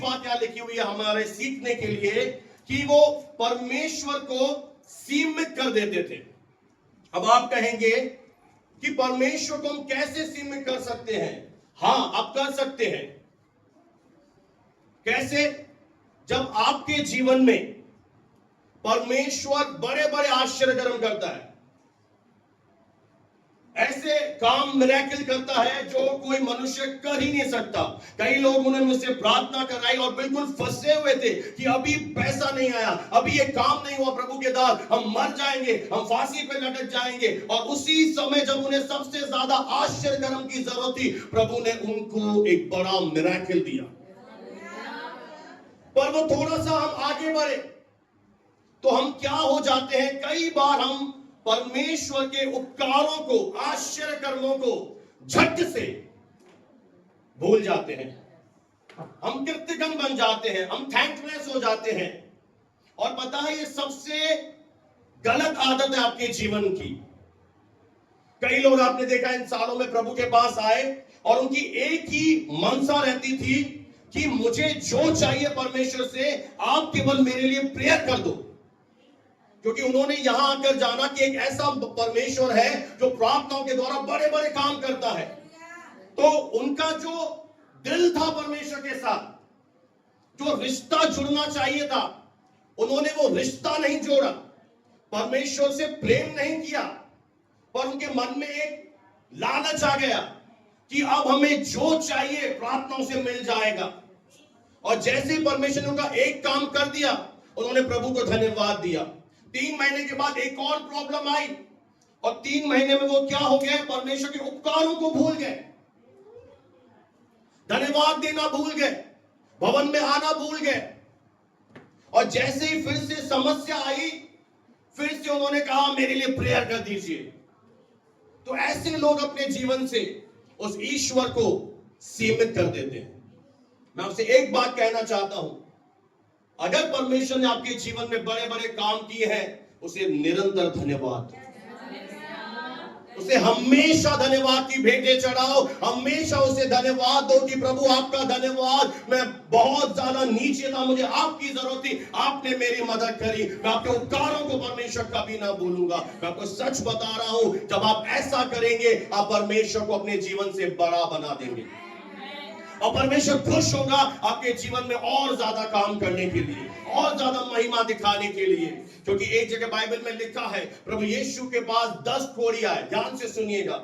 बात यहां लिखी हुई है हमारे सीखने के लिए कि वो परमेश्वर को सीमित कर देते थे। अब आप कहेंगे कि परमेश्वर को हम कैसे सीमित कर सकते हैं? हां, आप कर सकते हैं। कैसे? जब आपके जीवन में परमेश्वर बड़े बड़े आश्चर्य कर्म करता है, ऐसे काम मिरेकल करता है जो कोई मनुष्य कर ही नहीं सकता। कई लोग उन्होंने मुझसे प्रार्थना कराई और बिल्कुल फंसे हुए थे कि अभी पैसा नहीं आया, अभी ये काम नहीं हुआ प्रभु के दास, हम मर जाएंगे, हम फांसी पे लटक जाएंगे। और उसी समय जब उन्हें सबसे ज्यादा आश्चर्य कर्म की जरूरत थी, प्रभु ने उनको एक बड़ा मिरेकल दिया। पर वो थोड़ा सा हम आगे बढ़े तो हम क्या हो जाते हैं, कई बार हम परमेश्वर के उपकारों को, आश्चर्य कर्मों को झट से भूल जाते हैं। हम कृतज्ञ बन जाते हैं, हम थैंकलेस हो जाते हैं। और पता है, ये सबसे गलत आदत है आपके जीवन की। कई लोग आपने देखा इन सालों में प्रभु के पास आए और उनकी एक ही मनसा रहती थी कि मुझे जो चाहिए परमेश्वर से, आप केवल मेरे लिए प्रेयर कर दो। क्योंकि उन्होंने यहां आकर जाना कि एक ऐसा परमेश्वर है जो प्रार्थनाओं के द्वारा बड़े बड़े काम करता है। तो उनका जो दिल था परमेश्वर के साथ, जो रिश्ता जुड़ना चाहिए था, उन्होंने वो रिश्ता नहीं जोड़ा, परमेश्वर से प्रेम नहीं किया। पर उनके मन में एक लालच आ गया कि अब हमें जो चाहिए प्रार्थनाओं से मिल जाएगा। और जैसे ही परमेश्वर ने उनका एक काम कर दिया, उन्होंने प्रभु को धन्यवाद दिया। 3 महीने के बाद एक और प्रॉब्लम आई और 3 महीने में वो क्या हो गए, परमेश्वर के उपकारों को भूल गए, धन्यवाद देना भूल गए, भवन में आना भूल गए। और जैसे ही फिर से समस्या आई, फिर से उन्होंने कहा मेरे लिए प्रेयर कर दीजिए। तो ऐसे लोग अपने जीवन से उस ईश्वर को सीमित कर देते हैं। मैं आपसे एक बात कहना चाहता हूं, अगर परमेश्वर ने आपके जीवन में बड़े बड़े काम किए हैं, उसे निरंतर धन्यवाद, उसे हमेशा धन्यवाद की भेंटें चढ़ाओ, हमेशा उसे धन्यवाद दो कि प्रभु आपका धन्यवाद, मैं बहुत ज्यादा नीचे था, मुझे आपकी जरूरत थी, आपने मेरी मदद करी। मैं आपके उपकारों को परमेश्वर कभी ना भूलूंगा। मैं आपको सच बता रहा हूं, जब आप ऐसा करेंगे, आप परमेश्वर को अपने जीवन से बड़ा बना देंगे और परमेश्वर खुश होगा आपके जीवन में और ज्यादा काम करने के लिए, और ज्यादा महिमा दिखाने के लिए। क्योंकि एक जगह बाइबल में लिखा है, प्रभु यीशु के पास 10 कोढ़ी आए, ध्यान से सुनिएगा,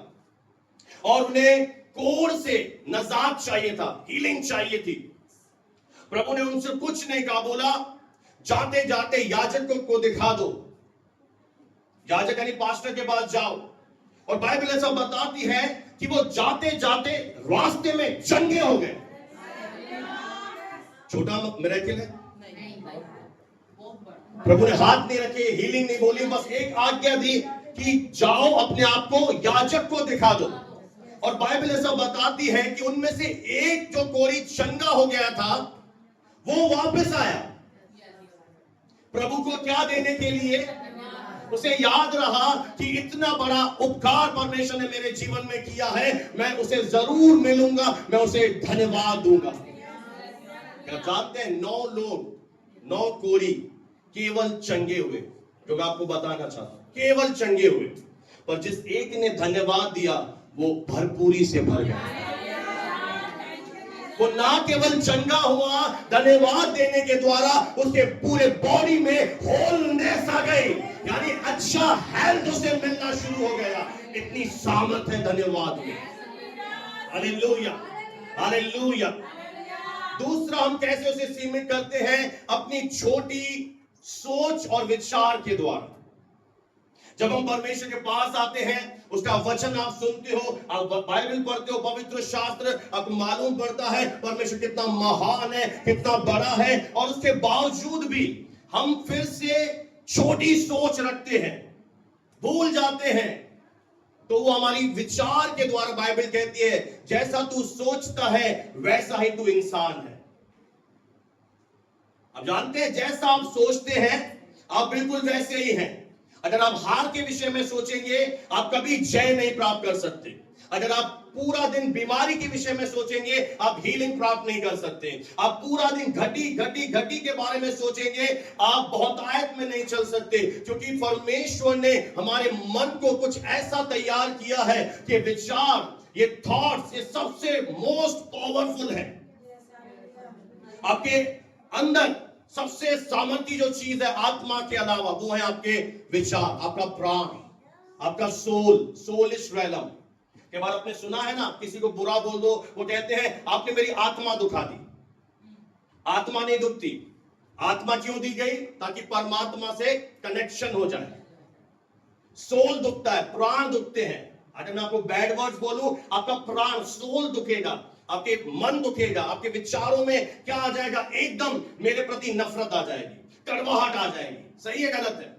और उन्हें कोढ़ से नजात चाहिए था, हीलिंग चाहिए थी। प्रभु ने उनसे कुछ नहीं कहा, बोला जाते जाते याजक को दिखा दो, याजक यानी पास्टर के पास जाओ। और बाइबल ऐसा बताती है कि वो जाते जाते रास्ते में चंगे हो गए। छोटा मिरेकल है, प्रभु ने हाथ नहीं रखे, हीलिंग नहीं बोली, बस एक आज्ञा दी कि जाओ अपने आप को याजक को दिखा दो। और बाइबल ऐसा बताती है कि उनमें से एक जो कोढ़ी चंगा हो गया था, वो वापस आया प्रभु को क्या देने के लिए। उसे याद रहा कि इतना बड़ा उपकार परमेश्वर ने मेरे जीवन में किया है, मैं उसे जरूर मिलूंगा, मैं उसे धन्यवाद दूंगा। क्या जानते हैं, 9 लोग, 9 कोढ़ी केवल चंगे हुए, जो मैं आपको बताना चाहता हूं, केवल चंगे हुए। पर जिस एक ने धन्यवाद दिया, वो भरपूरी से भर गया। वो ना केवल चंगा हुआ, धन्यवाद देने के द्वारा उसके पूरे बॉडी में होलनेस आ गई, यानी अच्छा हेल्थ उसे मिलना शुरू हो गया। इतनी सामर्थ है धन्यवाद में। Hallelujah, hallelujah. दूसरा, हम कैसे उसे सीमित करते हैं? अपनी छोटी सोच और विचार के द्वारा। जब हम परमेश्वर के पास आते हैं, उसका वचन आप सुनते हो, आप बाइबल पढ़ते हो, पवित्र शास्त्र, आपको मालूम पड़ता है परमेश्वर कितना महान है, कितना बड़ा है, और उसके बावजूद भी हम फिर से छोटी सोच रखते हैं, भूल जाते हैं। तो वो हमारी विचार के द्वारा, बाइबल कहती है जैसा तू सोचता है वैसा ही तू इंसान है। आप जानते हैं, जैसा आप सोचते हैं आप बिल्कुल वैसे ही हैं। अगर आप हार के विषय में सोचेंगे, आप कभी जय नहीं प्राप्त कर सकते। अगर आप पूरा दिन बीमारी के विषय में सोचेंगे, आप हीलिंग प्राप्त नहीं कर सकते। आप पूरा दिन घटी के बारे में सोचेंगे, आप बहुतायत में नहीं चल सकते, क्योंकि परमेश्वर ने हमारे मन को कुछ ऐसा तैयार किया है कि विचार, ये थॉट्स, ये सबसे मोस्ट पावरफुल है। आपके अंदर सबसे सामर्थी जो चीज है आत्मा के अलावा, वो है आपके विचार, आपका प्राण, आपका सोलिश रैलम। के बाद आपने सुना है ना, किसी को बुरा बोल दो, वो कहते हैं आपने मेरी आत्मा दुखा दी। आत्मा नहीं दुखती। आत्मा क्यों दी गई? ताकि परमात्मा से कनेक्शन हो जाए। सोल दुखता है, प्राण दुखते हैं। अगर मैं आपको बैड वर्ड्स बोलूं, आपका प्राण, सोल दुखेगा, आपके मन दुखेगा, आपके विचारों में क्या आ जाएगा? एकदम मेरे प्रति नफरत आ जाएगी, कड़वाहट आ जाएगी। सही है गलत है?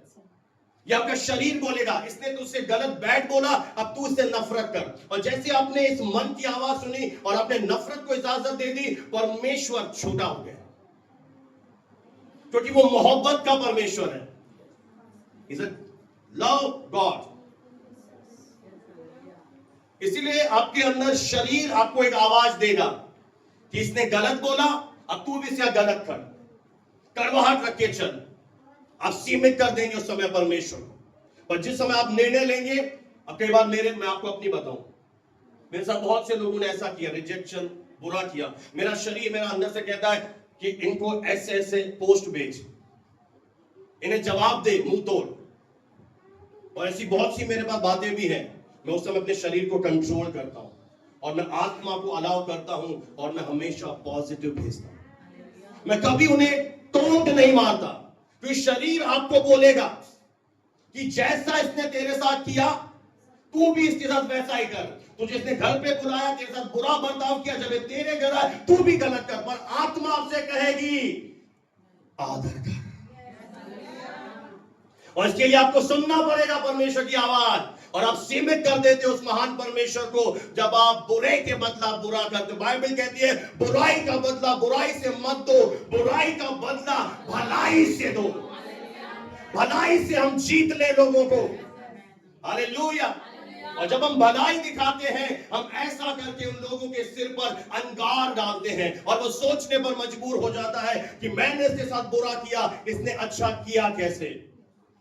या आपका शरीर बोलेगा, इसने तुझसे गलत बैड बोला, अब तू इससे नफरत कर। और जैसे आपने इस मन की आवाज सुनी और आपने नफरत को इजाजत दे दी, परमेश्वर छोटा हो गया, क्योंकि वो मोहब्बत का परमेश्वर है। Is a love God. इसीलिए आपके अंदर शरीर आपको एक आवाज देगा कि इसने गलत बोला, अब तू भी इसका गलत कर, कड़वाहट रख के चल। आप सीमित कर देंगे उस समय परमेश्वर को। पर जिस समय आप निर्णय लेंगे, अब कई बार मैं आपको अपनी बताऊं, मेरे साथ बहुत से लोगों ने ऐसा किया, रिजेक्शन, बुरा किया। मेरा शरीर, मेरा अंदर से कहता है कि इनको ऐसे ऐसे पोस्ट भेज, इन्हें जवाब दे मुंह तोड़। और ऐसी बहुत सी मेरे पास बातें भी हैं। मैं उस समय अपने शरीर को कंट्रोल करता हूं और मैं आत्मा को अलाउ करता हूं और मैं हमेशा पॉजिटिव भेजता हूं। मैं कभी उन्हें टोंट नहीं मारता, क्योंकि शरीर आपको बोलेगा कि जैसा इसने तेरे साथ किया, तू भी इसके साथ वैसा ही कर। तुझे इसने घर पे बुलाया, तेरे साथ बुरा बर्ताव किया, जब ये तेरे घर आए तू भी गलत कर। पर आत्मा आपसे कहेगी आदर कर। और इसके लिए आपको सुनना पड़ेगा परमेश्वर की आवाज, और आप सीमित कर देते हो उस महान परमेश्वर को जब आप बुरे के बदला बुरा करते हो। बाइबल कहती है बुराई का बदला बुराई से मत दो, बुराई का बदला भलाई से दो। भलाई से हम जीत ले लोगों को। हालेलुया। और जब हम भलाई दिखाते हैं, हम ऐसा करके उन लोगों के सिर पर अंगार डालते हैं और वो सोचने पर मजबूर हो जाता है कि मैंने इसके साथ बुरा किया, इसने अच्छा किया कैसे।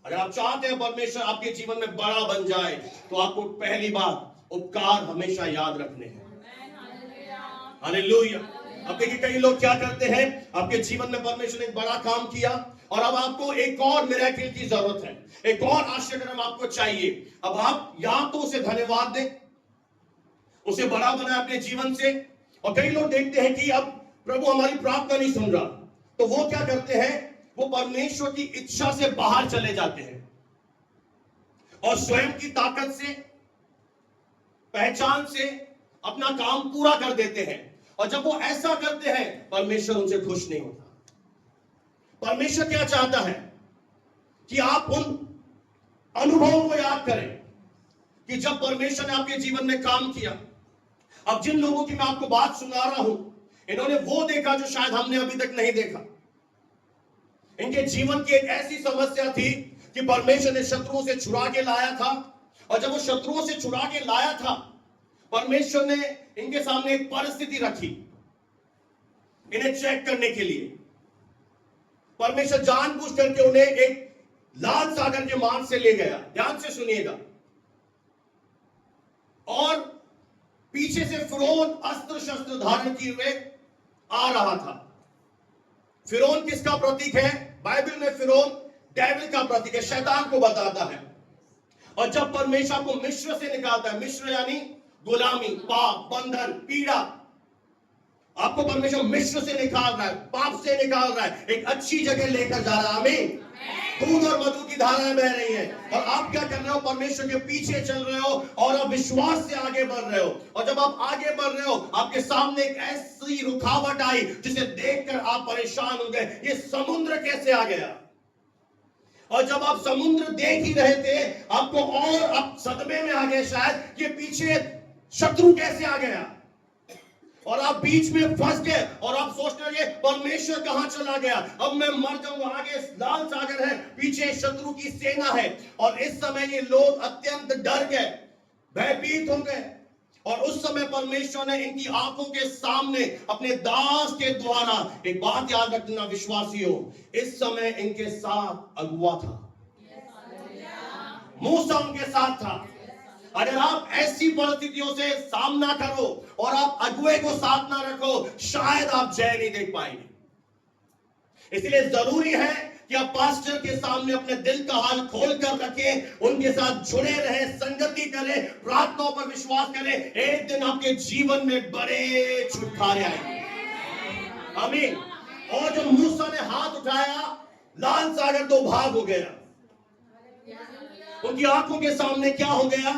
अगर आप चाहते हैं परमेश्वर आपके जीवन में बड़ा बन जाए, तो आपको पहली बात उपकार हमेशा याद रखने हैं। हालेलुया। अब देखिए कई लोग क्या करते हैं, आपके जीवन में परमेश्वर ने एक बड़ा काम किया और अब आपको एक और मिरेकल की जरूरत है, एक और आश्चर्य आपको चाहिए। अब आप या तो उसे धन्यवाद दें, उसे बड़ा बनाए अपने जीवन से। और कई लोग देखते हैं कि अब प्रभु हमारी प्रार्थना नहीं सुन रहा, तो वो क्या करते हैं, वो परमेश्वर की इच्छा से बाहर चले जाते हैं और स्वयं की ताकत से, पहचान से अपना काम पूरा कर देते हैं। और जब वो ऐसा करते हैं, परमेश्वर उनसे खुश नहीं होता। परमेश्वर क्या चाहता है कि आप उन अनुभवों को याद करें कि जब परमेश्वर ने आपके जीवन में काम किया। अब जिन लोगों की मैं आपको बात सुना रहा हूं, इन्होंने वो देखा जो शायद हमने अभी तक नहीं देखा। इनके जीवन की एक ऐसी समस्या थी कि परमेश्वर ने शत्रुओं से छुड़ा के लाया था, और जब वो शत्रुओं से छुड़ा के लाया था, परमेश्वर ने इनके सामने एक परिस्थिति रखी इन्हें चेक करने के लिए। परमेश्वर जानबूझ करके उन्हें एक लाल सागर के मार्ग से ले गया। ध्यान से सुनिएगा। और पीछे से फिरौन अस्त्र शस्त्र धारण किए हुए आ रहा था। फिरौन किसका प्रतीक है? बाइबल में फिरौन डेविल का प्रतीक है, शैतान को बताता है। और जब परमेश्वर को मिस्र से निकालता है, मिस्र यानी गुलामी, पाप, बंधन, पीड़ा, आपको परमेश्वर मिस्र से निकाल रहा है, पाप से निकाल रहा है, एक अच्छी जगह लेकर जा रहा है। आमीन। दूध और मधु की धाराएं बह रही है, और आप क्या कर रहे हो? परमेश्वर के पीछे चल रहे हो और आप विश्वास से आगे बढ़ रहे हो। और जब आप आगे बढ़ रहे हो, आपके सामने एक ऐसी रुकावट आई जिसे देखकर आप परेशान हो गए, ये समुद्र कैसे आ गया। और जब आप समुद्र देख ही रहे थे, आपको और आप सदमे में आ गए शायद, ये पीछे शत्रु कैसे आ गया, और आप बीच में फंस गए और आप सोचते रहिए परमेश्वर कहां चला गया, अब मैं मर जाऊंगा। आगे लाल सागर है, पीछे शत्रु की सेना है। और इस समय ये लोग अत्यंत डर गए, भयभीत हो गए। और उस समय परमेश्वर ने इनकी आंखों के सामने अपने दास के द्वारा, एक बात याद रखना विश्वासियों, इस समय इनके साथ अगुआ था, मूसा उनके साथ था। अगर आप ऐसी परिस्थितियों से सामना करो और आप अगुए को साथ ना रखो, शायद आप जय नहीं देख पाएंगे। इसलिए जरूरी है कि आप पास्टर के सामने अपने दिल का हाल खोल कर रखें, उनके साथ जुड़े रहें, संगति करें, प्रार्थनाओं पर विश्वास करें। एक दिन आपके जीवन में बड़े छुटकारे आएंगे। आमीन। और जो मूसा ने हाथ उठाया, लाल सागर दो भाग हो गया। उनकी आंखों के सामने क्या हो गया?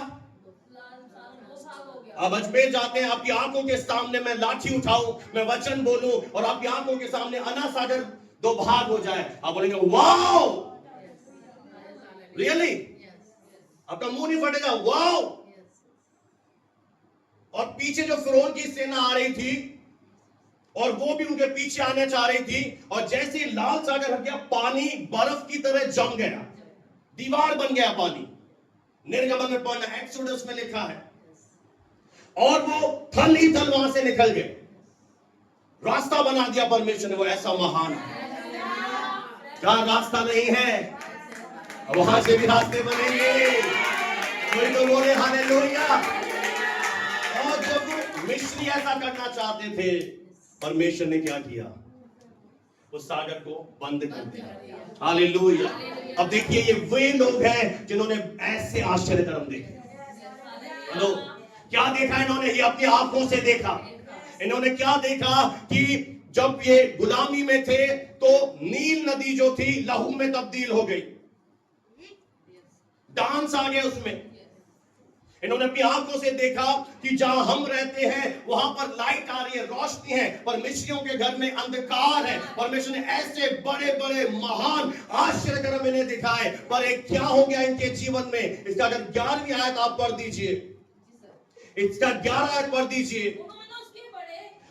अब अजमेर जाते हैं, आपकी आंखों के सामने मैं लाठी उठाऊं, मैं वचन बोलूं और आपकी आंखों के सामने अना सागर दो भाग हो जाए, आप बोलेंगे वाओ, रियली? आपका मुंह नहीं फटेगा, वाओ। और पीछे जो फिरौन की सेना आ रही थी और वो भी उनके पीछे आने चाह रही थी, और जैसे ही लाल सागर हट गया, पानी बर्फ की तरह जम गया, दीवार बन गया पानी। निर्गमन में पढ़ना, एक्सोडस में लिखा है। और वो थल ही थल वहां से निकल गए, रास्ता बना दिया परमेश्वर ने। वो ऐसा महान है, जहां रास्ता नहीं है वहां से भी रास्ते बनेंगे। कोई तो बोले हालेलुया। और जब मिस्री ऐसा करना चाहते थे, परमेश्वर ने क्या किया? उस सागर को बंद कर दिया। हालेलुया। अब देखिए, ये वे लोग हैं जिन्होंने ऐसे आश्चर्य कर्म देखे। हेलो, क्या देखा इन्होंने? ये अपनी आंखों से देखा। इन्होंने क्या देखा कि जब ये गुलामी में थे तो नील नदी जो थी लहू में तब्दील हो गई, डांस आ गए उसमें। इन्होंने अपनी आंखों से देखा कि जहां हम रहते हैं वहां पर लाइट आ रही है, रोशनी है, पर मिस्रियों के घर में अंधकार है। परमेश्वर ने ऐसे बड़े बड़े महान आश्चर्य कर्म इन्हें दिखाए। पर एक क्या हो गया इनके जीवन में? इसका अगर 11वीं आयत आप पढ़ दीजिए, इसका 11 आयत पढ़ दीजिए।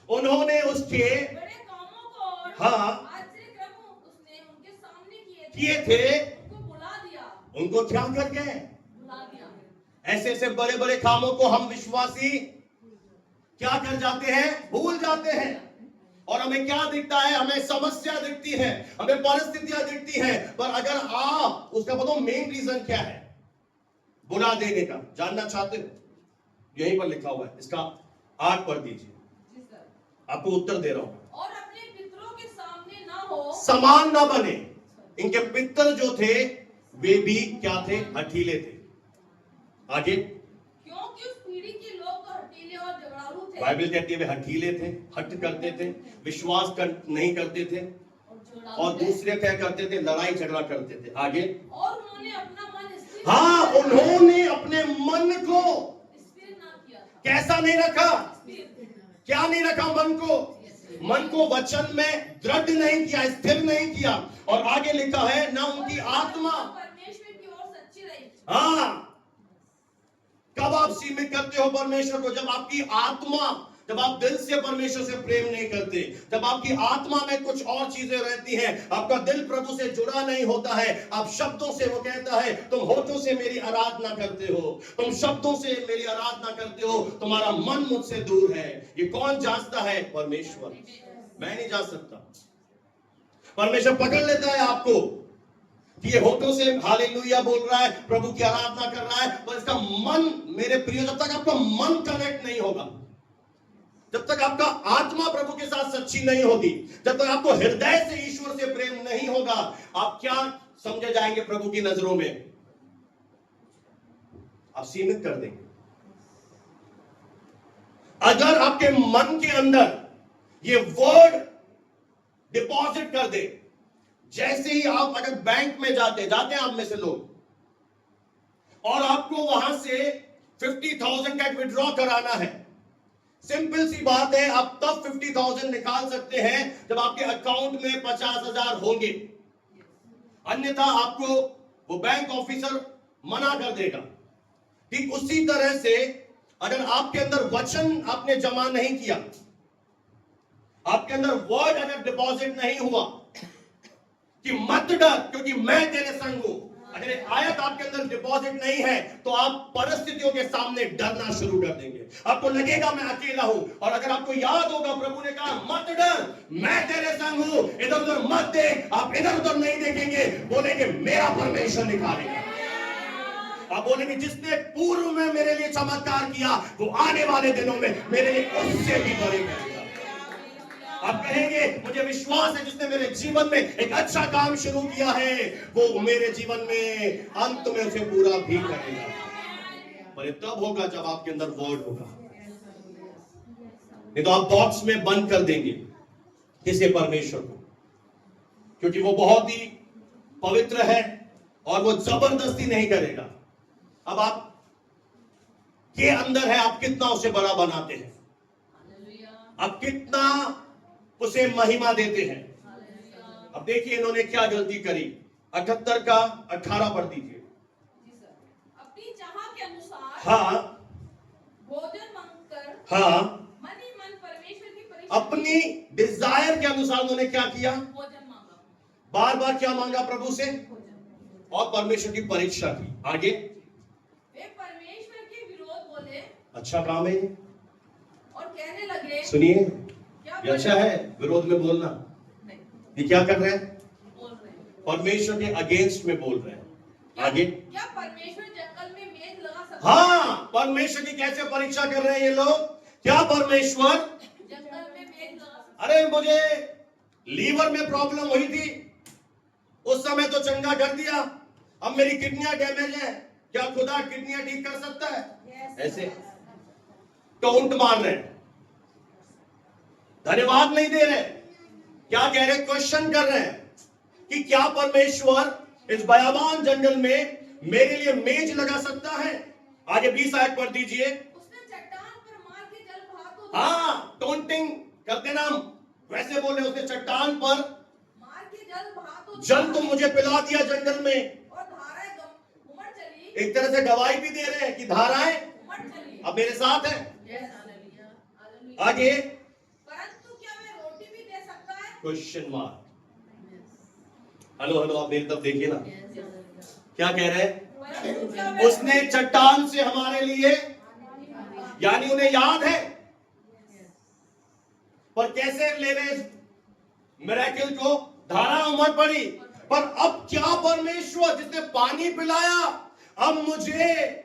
उन्होंने उसके बड़े कामों को और आश्चर्य कर्म उसने उनके सामने किए थे, उनको बुला दिया। उनको क्या कर गए? बुला दिया। ऐसे ऐसे बड़े बड़े कामों को हम विश्वासी क्या कर जाते हैं? भूल जाते हैं। और हमें क्या दिखता है? हमें समस्या दिखती है, हमें परिस्थितियां दिखती हैं, पर अगर आप उसका बताओ मेन रीजन क्या है बुला देने का, जानना चाहते हो? यहीं पर लिखा हुआ है, इसका 8 पढ़ दीजिए, आपको उत्तर दे रहा हूं। और अपने पितरों के सामने ना हो, समान ना बने। इनके पितर जो थे वे भी क्या थे? हठीले थे। आगे, क्योंकि उस पीढ़ी के लोग तो हठीले और झगड़ालू थे। बाइबल कहती है वे हठीले थे, हट करते थे, विश्वास नहीं करते थे, और दूसरे क्या करते थे? लड़ाई झगड़ा करते थे। आगे, और उन्होंने अपना मन स्थिर, हाँ, उन्होंने अपने मन को स्थिर ना किया था। कैसा नहीं रखा? क्या नहीं रखा? मन को वचन में दृढ़ नहीं किया, स्थिर नहीं किया। और आगे लिखा है ना उनकी आत्मा परमेश्वर की ओर सच्ची रही। हाँ, कब आप सीमित करते हो परमेश्वर को? जब आपकी आत्मा, जब आप दिल से परमेश्वर से प्रेम नहीं करते, जब आपकी आत्मा में कुछ और चीजें रहती हैं, आपका दिल प्रभु से जुड़ा नहीं होता है। आप शब्दों से, वो कहता है तुम होठों से मेरी आराधना करते हो, तुम शब्दों से मेरी आराधना करते हो, तुम्हारा मन मुझसे दूर है। ये कौन जांचता है? परमेश्वर। मैं नहीं जांच सकता। परमेश्वर पकड़ लेता है आपको कि ये होठों से हालेलुया बोल रहा है, प्रभु की आराधना कर रहा है, पर इसका मन, मेरे प्रिय, जब तक आपका मन कनेक्ट नहीं होगा, जब तक आपका आत्मा प्रभु के साथ सच्ची नहीं होगी, जब तक आपको हृदय से ईश्वर से प्रेम नहीं होगा, आप क्या समझे जाएंगे प्रभु की नजरों में? आप सीमित कर देंगे। अगर आपके मन के अंदर ये वर्ड डिपॉजिट कर दे, जैसे ही आप अगर बैंक में जाते हैं आप में से लोग, और आपको वहां से 50,000 का विड्रॉ कराना है, सिंपल सी बात है, आप तब 50,000 निकाल सकते हैं जब आपके अकाउंट में 50,000 होंगे, अन्यथा आपको वो बैंक ऑफिसर मना कर देगा। ठीक उसी तरह से अगर आपके अंदर वचन आपने जमा नहीं किया, आपके अंदर वर्ड अगर डिपॉजिट नहीं हुआ कि मत डर क्योंकि मैं तेरे संग हूं, अगर एक आयत आपके अंदर डिपॉजिट नहीं है तो आप परिस्थितियों के सामने डरना शुरू कर देंगे। आपको लगेगा मैं अकेला हूं। और अगर आपको याद होगा प्रभु ने कहा मत डर, मैं तेरे संग हूं, इधर उधर मत देख। आप इधर उधर नहीं देखेंगे, बोलेंगे मेरा परमेश्वर निकालेगा। आप बोलेंगे जिसने पूर्व में मेरे लिए चमत्कार किया वो आने वाले दिनों में मेरे लिए उससे भी बड़े करेगा। आप कहेंगे मुझे विश्वास है जिसने मेरे जीवन में एक अच्छा काम शुरू किया है वो मेरे जीवन में अंत में उसे पूरा भी करेगा। पर तब होगा जब आपके अंदर वर्ड होगा, नहीं तो आप बॉक्स में बंद कर देंगे किसी परमेश्वर को, क्योंकि वो बहुत ही पवित्र है और वो जबरदस्ती नहीं करेगा। अब आप के अंदर है, आप कितना उसे बड़ा बनाते हैं, आप कितना उसे महिमा देते हैं। अब देखिए इन्होंने क्या गलती करी। 78 का 18 पढ़ दीजिए। अपनी चाह के अनुसार हाँ भोजन मांगकर हाँ मन ही मन परमेश्वर की परीक्षा अपनी डिजायर के अनुसार उन्होंने क्या किया, भोजन मांगा। बार बार क्या मांगा प्रभु से और परमेश्वर की परीक्षा की। आगे वे परमेश्वर के विरोध बोले। अच्छा काम है और कहने लगे। सुनिए क्या ये अच्छा है विरोध में बोलना। नहीं, ये क्या कर रहे हैं, बोल रहे हैं। परमेश्वर के अगेंस्ट में बोल रहे हैं। आगे क्या परमेश्वर जंगल में मेज लगा सकता हाँ परमेश्वर की कैसे परीक्षा कर रहे हैं ये लोग। क्या परमेश्वर जंगल में मेज लगा सकता। अरे मुझे लीवर में प्रॉब्लम हुई थी उस समय तो चंगा कर दिया, अब मेरी किडनियां डैमेज है, क्या खुदा किडनियां ठीक कर सकता है। ऐसे टोंट मार रहे हैं, धन्यवाद नहीं दे रहे। क्या कह रहे, क्वेश्चन कर रहे हैं कि क्या परमेश्वर इस बयाबान जंगल में मेरे लिए मेज लगा सकता है। आगे 20 आयत पढ़ दीजिए। उसने चट्टान पर मार के जल बहा तो हाँ टोंटिंग करते ना हम वैसे बोले, उसने चट्टान पर मार के जल बहा तो जल तो मुझे पिला दिया जंगल में। और धाराएं उमड़ चली। एक तरह से गवाही भी दे रहे हैं कि धाराएं उमड़ चली। अब मेरे साथ है। Hallelujah, hallelujah. आगे परंतु क्या वे रोटी भी दे सकता है। Question mark. हेलो हेलो आप मेरी तरफ देखिए ना, क्या कह रहे हैं। परंतु क्या वे उसने चट्टान से हमारे लिए, यानी उन्हें याद है, पर कैसे ले रहे मिरेकल को, धारा उमड़ पड़ी। पर अब क्या परमेश्वर जिसने पानी पिलाया अब मुझे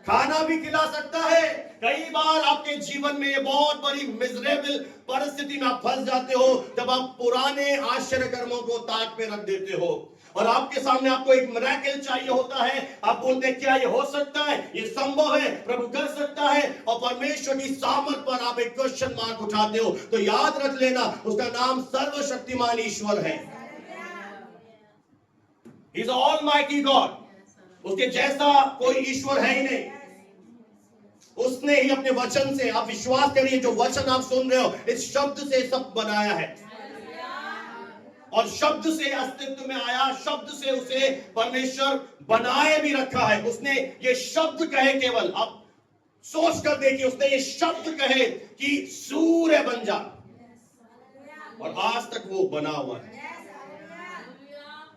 खाना भी खिला सकता है। कई बार आपके जीवन में ये बहुत बड़ी मिजरेबल परिस्थिति में आप फंस जाते हो जब आप पुराने आश्चर्य कर्मों को ताक पे रख देते हो और आपके सामने आपको एक मिरेकल चाहिए होता है। आप बोलते हैं क्या ये हो सकता है, ये संभव है, प्रभु कर सकता है, और परमेश्वर की सामर्थ पर आप एक क्वेश्चन मार्क उठाते हो। तो याद रख लेना उसका नाम सर्वशक्तिमान ईश्वर है। He is Almighty God। उसके जैसा कोई ईश्वर है ही नहीं। उसने ही अपने वचन से, आप विश्वास करिए जो वचन आप सुन रहे हो इस शब्द से सब बनाया है और शब्द से अस्तित्व में आया, शब्द से उसे परमेश्वर बनाए भी रखा है। उसने ये शब्द कहे, केवल आप सोच कर देखिए, उसने ये शब्द कहे कि सूर्य बन जा और आज तक वो बना हुआ है।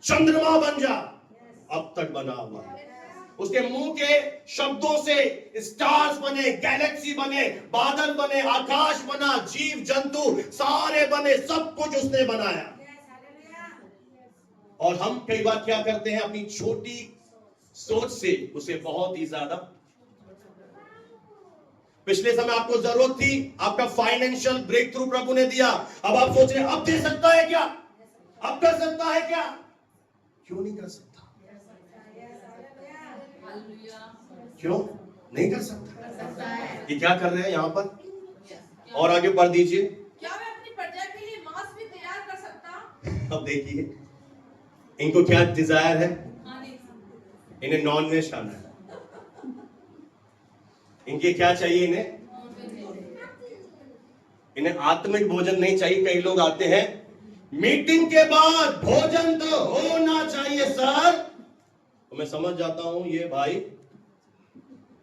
चंद्रमा बन जा, अब तक बना हुआ है। उसके मुंह के शब्दों से स्टार्स बने, गैलेक्सी बने, बादल बने, आकाश बना, जीव जंतु सारे बने, सब कुछ उसने बनाया। और हम कई बार क्या करते हैं, अपनी छोटी सोच से उसे बहुत ही ज्यादा। पिछले समय आपको जरूरत थी, आपका फाइनेंशियल ब्रेक थ्रू प्रभु ने दिया, अब आप सोच रहे अब दे सकता है क्या, अब कर सकता है क्या, क्यों नहीं कर सकता, क्यों नहीं कर सकता। ये क्या कर रहे हैं यहाँ पर, और आगे पढ़ दीजिए। क्या वे अपनी प्रजा के लिए मांस भी तैयार कर सकता। अब देखिए इनको क्या डिजायर है, खाने इन्हें नॉन वेज खाना है। इनके क्या चाहिए, इन्हें आत्मिक भोजन नहीं चाहिए। कई लोग आते हैं मीटिंग के बाद भोजन तो होना चाहिए सर, तो मैं समझ जाता हूं ये भाई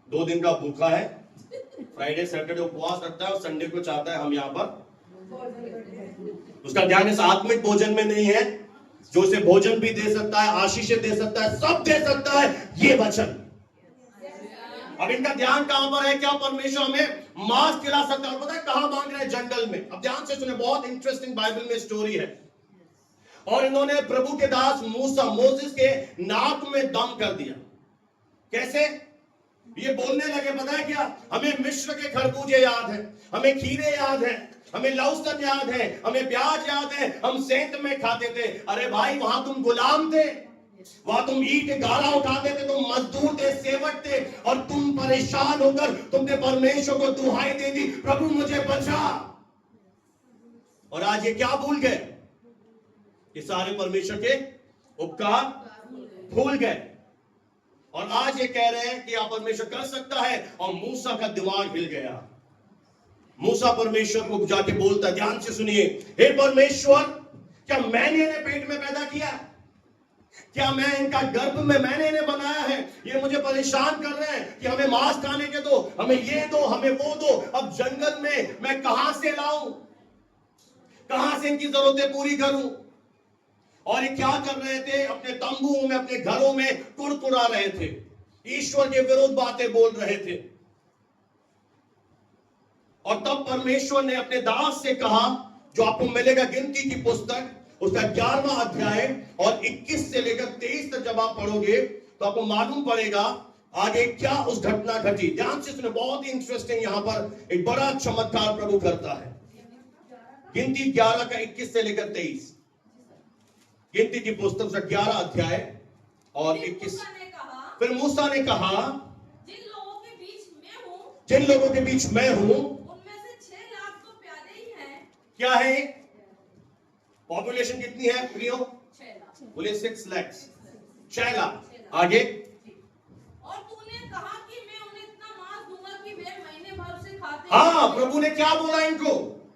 2 दिन का भूखा है, फ्राइडे सैटरडे उपवास रखता है और संडे को चाहता है हम यहां पर। उसका ध्यान इस आत्मिक भोजन में नहीं है जो उसे भोजन भी दे सकता है, आशीषें दे सकता है, सब दे सकता है, ये वचन। अब इनका ध्यान कहां पर है? क्या परमेश्वर हमें मांस खिला सकता है? और पता है कहां मांग रहे हैं? जंगल में। अब ध्यान से सुने, बहुत इंटरेस्टिंग बाइबल में स्टोरी है। और इन्होंने प्रभु के दास मूसा, मोसेस के नाक में दम कर दिया। कैसे? ये बोलने लगे, पता है क्या? हमें मिस्र के खरबूजे याद है, हमें खीरे याद है, हमें लहसुन याद है, हमें प्याज याद है, हम सेंत में खाते थे। अरे भाई, वहां तुम गुलाम थे, वहां तुम ईंट गारा उठाते थे, तुम मजदूर थे, सेवक थे, और तुम परेशान होकर तुमने परमेश्वर को दुहाई दे दी, प्रभु मुझे बचा। और आज ये क्या भूल गए? ये सारे परमेश्वर के उपकार भूल गए। और आज ये कह रहे हैं कि आप परमेश्वर कर सकता है, और मूसा का दिमाग हिल गया। मूसा परमेश्वर को जाके बोलता, ध्यान से सुनिए, हे परमेश्वर, क्या मैंने इन्हें पेट में पैदा किया? क्या मैं इनका गर्भ में मैंने इन्हें बनाया है? ये मुझे परेशान कर रहे हैं कि हमें मांस खाने के दो, हमें ये दो, हमें वो दो। अब जंगल में मैं कहां से लाऊं? कहां से इनकी जरूरतें पूरी करूं? और ये क्या कर रहे थे? अपने तंबुओं में, अपने घरों में कुड़कुड़ा रहे थे, ईश्वर के विरुद्ध बातें बोल रहे थे। और तब परमेश्वर ने अपने दास से कहा, जो आपको मिलेगा गिनती की पुस्तक, उसका 11वां अध्याय और 21 से लेकर 23 तक जब आप पढ़ोगे तो आपको मालूम पड़ेगा आगे क्या उस घटना घटी। ध्यान से सुने, बहुत ही इंटरेस्टिंग, यहां पर एक बड़ा चमत्कार प्रभु करता है। गिनती 11 का 21 से लेकर 23, गिनती की पुस्तक का 11 अध्याय और 21। फिर मूसा ने कहा, जिन लोगों के बीच मैं हूं, जिन लोगों के बीच मैं हूं, उनमें से 6 लाख तो प्यादे ही हैं। क्या है? पॉपुलेशन कितनी है प्रियो? 6 लाख। बोले 6 लाख, 6 लाख। आगे, और तूने कहा कि मैं उन्हें इतना मांस दूंगा कि वे महीने भर उसे खाते हाँ, रहें। प्रभु ने क्या बोला इनको?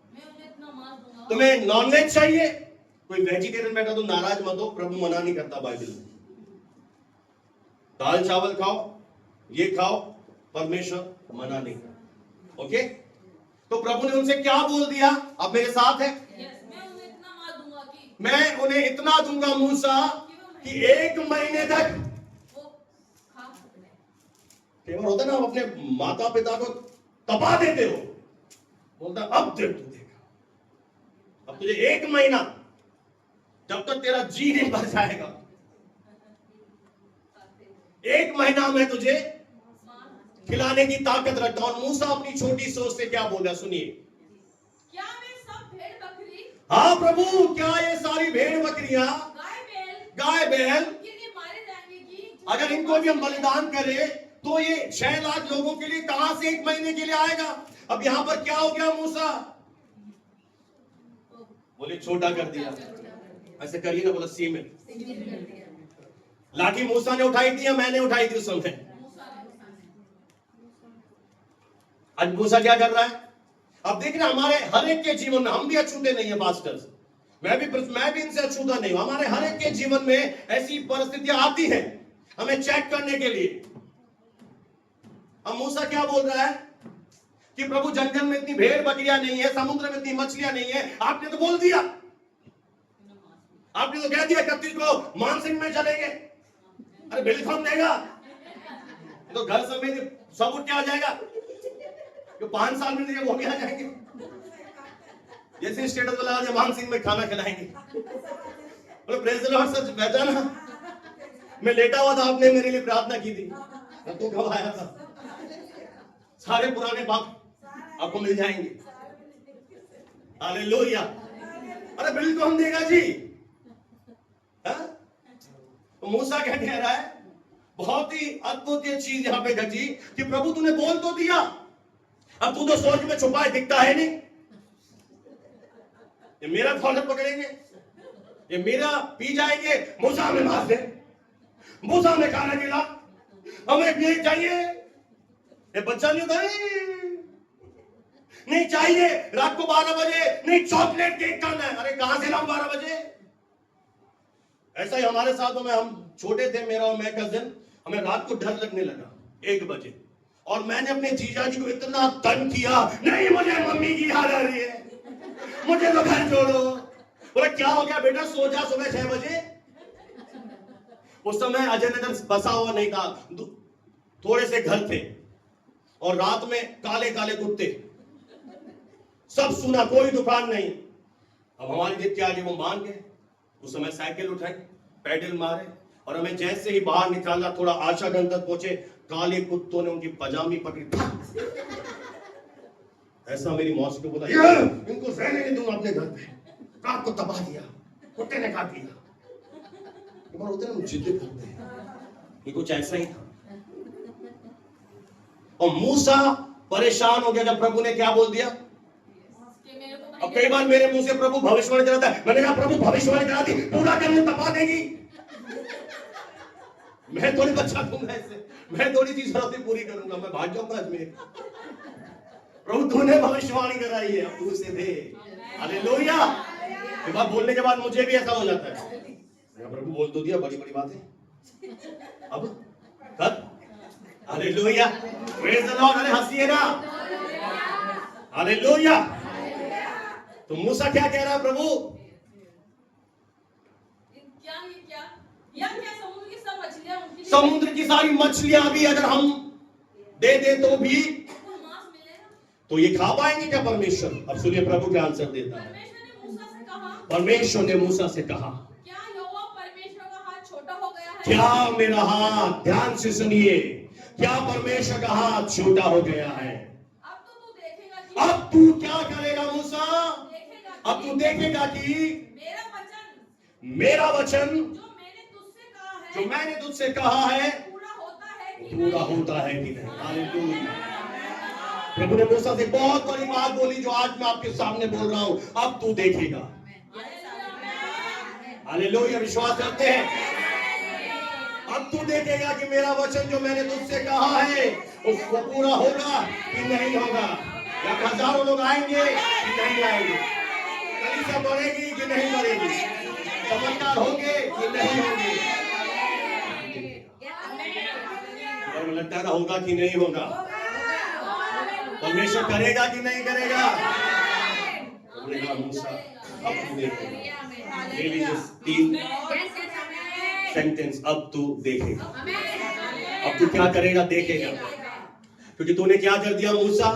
मैं उन्हें इतना मांस दूंगा। तुम्हें नॉनवेज चाहिए? कोई वेजिटेरियन बैठा तो नाराज मत हो, प्रभु मना नहीं करता बाइबल में। दाल चावल खाओ, ये खाओ, परमेश्वर मना नहीं करता। ओके? तो प्रभु ने उनसे क्या बोल दिया? अब मेरे साथ है, मैं उन्हें इतना मांस दूंगा कि मैं उन्हें इतना दूंगा मूसा कि 1 महीने तक। वो खा सकें। कई बार होता है ना, आप अपने माता पिता को तपा देते हो, बोलता अब देख तू देखा, अब तुझे 1 महीना, जब तक तेरा जी नहीं भर जाएगा, 1 महीना में तुझे खिलाने की ताकत रखता हूं। और मूसा अपनी छोटी सोच से क्या बोला, सुनिए। क्या वे सब भेड़ बकरी, हाँ प्रभु, क्या ये सारी भेड़ बकरियां, गाय बैल, उनके लिए मारे जाएंगे कि अगर इनको भी हम बलिदान करें तो ये 6 लाख लोगों के लिए कहां से 1 महीने के लिए आएगा? अब यहां पर क्या हो गया? मूसा बोले छोटा कर दिया, ऐसे करिए ना, बोला सीमेंट। लाठी मूसा ने उठाई थी या मैंने उठाई थी उस समय? आज मूसा क्या कर रहा है? अब देख रहे हैं, हमारे हर एक के जीवन में, हम भी अछूते नहीं है पास्टर्स, मैं भी इनसे अछूता नहीं हूं। हमारे हर एक के जीवन में ऐसी परिस्थितियां आती हैं हमें चेक करने के लिए। अब मूसा क्या बोल रहा है कि प्रभु जंगल में इतनी भेड़ बकरियां नहीं है, समुद्र में इतनी मछलियां नहीं है, आपने तो बोल दिया, आपने तो कह दिया 31 को मानसिंह में चलेंगे। अरे बिल कौन देगा? तो घर समेत सब उठ के आ जाएगा, जो 5 साल में देगा वो भी आ जाएंगे। जैसे स्टेटस वाला आज मानसिंह में खाना खिलाएंगे, बोले प्रेज द लॉर्ड सर, पहचाना मैं लेटा हुआ था, आपने मेरे लिए प्रार्थना की थी, तो कब आया था? सारे पुराने पाप आपको मिल जाएंगे। हालेलुया। अरे बिल कौन देगा जी? तो मूसा क्या कह रहा है? बहुत ही अद्भुत ये चीज यहां पे घटी कि प्रभु तूने बोल तो दिया, अब तू तो सोच में छुपाए दिखता है नहीं। ये मेरा कॉलर पकड़ेंगे, ये मेरा पी जाएंगे, मूसा हमें मार दे, मूसा हमें खाना खिला, हमें ये चाहिए, ये बच्चा नहीं होता, नहीं चाहिए, रात को 12 बजे नहीं चॉकलेट केक खाना है। अरे कहां से लाऊं 12 बजे? ऐसा ही हमारे साथ में, हम छोटे थे, मेरा और मैं कजिन, हमें रात को डर लगने लगा 1 बजे, और मैंने अपने जीजा जी को इतना तंग किया, नहीं मुझे मम्मी की याद आ रही है, मुझे तो घर छोड़ो, बोला क्या हो गया बेटा, सो जा सुबह 6 बजे। उस समय अजय नगर बसा हुआ नहीं था, थोड़े से घर थे और रात में काले काले कुत्ते, सब सुना, कोई दुकान नहीं। अब हमारी देख के आगे वो मान गए। उस समय साइकिल उठाई, पैडल मारे और हमें जैसे ही बाहर निकाला, थोड़ा आशागंज तक पहुंचे, काले कुत्तों ने उनकी पजामी पकड़ी। ऐसा मेरी मौसी को बोला, इनको रहने नहीं दूंगा अपने घर पे, रात को तबाह दिया, कुत्ते ने काट दिया। होते ना जिद करते हैं, ये कुछ ऐसा ही था। और मूसा परेशान हो गया जब प्रभु ने क्या बोल दिया। अब कई बार मेरे मुंह से प्रभु भविष्यवाणी कराता है, मैंने कहा प्रभु भविष्यवाणी करा दी, पूरा करने तपा देगी, मैं थोड़ी बच्चा दूंगा इससे, मैं थोड़ी सी जरूरतें पूरी करूंगा, मैं भाग जाऊंगा अजमेर। प्रभु तूने भविष्यवाणी कराई है, अब तू उसे दे। हालेलुया। ये बात बोलने के बाद मुझे भी ऐसा हो जाता है, प्रभु बोल तो दिया, बड़ी बड़ी बात है, अब कर। Hallelujah, praise the Lord. अरे हंसिए ना, हालेलुया। तो मूसा क्या कह रहा है, प्रभु समुद्र की सारी मछलियां भी अगर हम दे दे तो भी, तो ये खा पाएंगे क्या परमेश्वर? अब सुनिए प्रभु क्या आंसर देता है। परमेश्वर ने मूसा से कहा, क्या मेरा हाथ, ध्यान से सुनिए, क्या परमेश्वर का हाथ छोटा हो गया है? अब तू क्या करेगा मूसा? अब तू देखेगा कि मेरा वचन जो मैंने तुझसे कहा है पूरा होता है कि नहीं। हालेलुया। प्रभु ने मूसा से बहुत बड़ी बात बोली जो आज मैं आपके सामने बोल रहा हूं, अब तू देखेगा। हालेलुया, विश्वास करते हैं? अब तू देखेगा कि मेरा वचन जो मैंने तुझसे कहा है उसको पूरा होगा कि नहीं होगा। या हजारों लोग आएंगे कि नहीं आएंगे, कलीसिया बढ़ेगी कि नहीं बढ़ेगी, चमत्कार होंगे कि नहीं होंगे, लगता है होगा कि नहीं होगा, परमेश्वर करेगा कि नहीं करेगा। मूसा अब तू देखेगा। ले लीजिए 3 सेंटेंस, अब तू देखेगा। अब तू क्या करेगा? देखेगा। क्योंकि तूने क्या कर दिया मूसा?